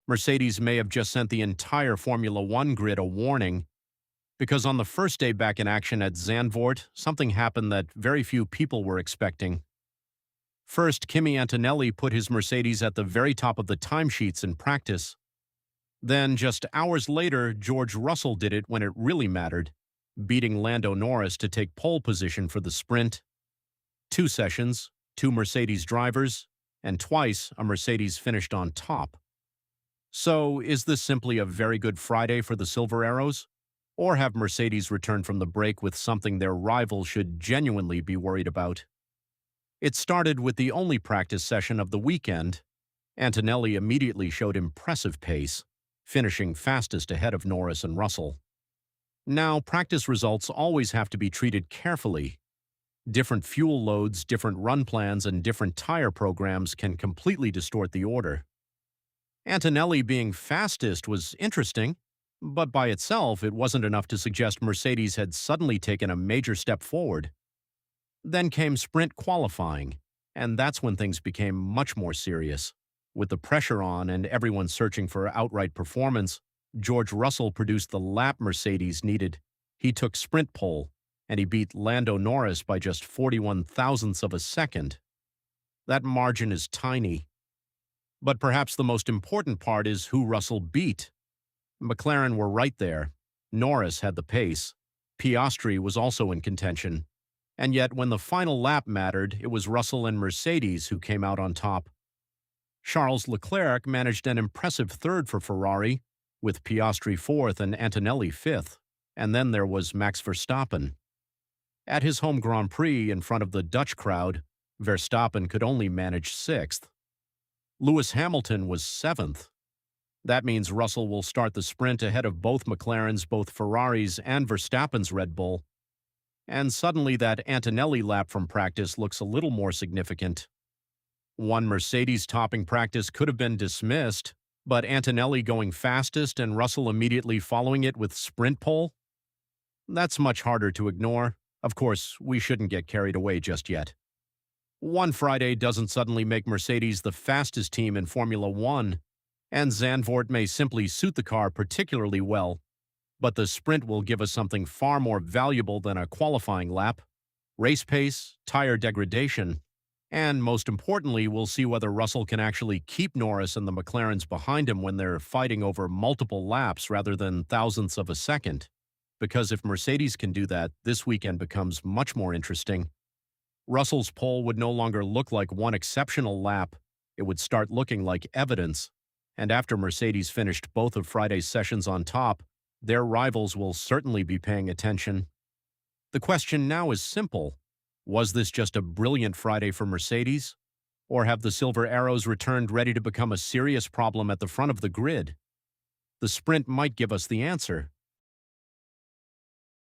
Mercedes may have just sent the entire Formula One grid a warning, because on the first day back in action at Zandvoort, something happened that very few people were expecting. First, Kimi Antonelli put his Mercedes at the very top of the timesheets in practice. Then, just hours later, George Russell did it when it really mattered, beating Lando Norris to take pole position for the sprint. 2 sessions, 2 Mercedes drivers, and twice a Mercedes finished on top. So, is this simply a very good Friday for the Silver Arrows? Or have Mercedes returned from the break with something their rival should genuinely be worried about? It started with the only practice session of the weekend. Antonelli immediately showed impressive pace, finishing fastest ahead of Norris and Russell. Now, practice results always have to be treated carefully. Different fuel loads, different run plans, and different tire programs can completely distort the order. Antonelli being fastest was interesting, but by itself it wasn't enough to suggest Mercedes had suddenly taken a major step forward. Then came sprint qualifying, and that's when things became much more serious. With the pressure on and everyone searching for outright performance, George Russell produced the lap Mercedes needed. He took sprint pole, and he beat Lando Norris by just 41 thousandths of a second. That margin is tiny. But perhaps the most important part is who Russell beat. McLaren were right there. Norris had the pace. Piastri was also in contention. And yet, when the final lap mattered, it was Russell and Mercedes who came out on top. Charles Leclerc managed an impressive third for Ferrari, with Piastri 4th and Antonelli 5th. And then there was Max Verstappen. At his home Grand Prix in front of the Dutch crowd, Verstappen could only manage 6th. Lewis Hamilton was 7th. That means Russell will start the sprint ahead of both McLaren's, both Ferrari's, and Verstappen's Red Bull. And suddenly that Antonelli lap from practice looks a little more significant. One Mercedes topping practice could have been dismissed, but Antonelli going fastest and Russell immediately following it with sprint pole? That's much harder to ignore. Of course, we shouldn't get carried away just yet. One Friday doesn't suddenly make Mercedes the fastest team in Formula One, and Zandvoort may simply suit the car particularly well, but the sprint will give us something far more valuable than a qualifying lap: race pace, tire degradation, and most importantly, we'll see whether Russell can actually keep Norris and the McLarens behind him when they're fighting over multiple laps rather than thousandths of a second. Because if Mercedes can do that, this weekend becomes much more interesting. Russell's pole would no longer look like one exceptional lap. It would start looking like evidence. And after Mercedes finished both of Friday's sessions on top, their rivals will certainly be paying attention. The question now is simple. Was this just a brilliant Friday for Mercedes? Or have the Silver Arrows returned ready to become a serious problem at the front of the grid? The sprint might give us the answer.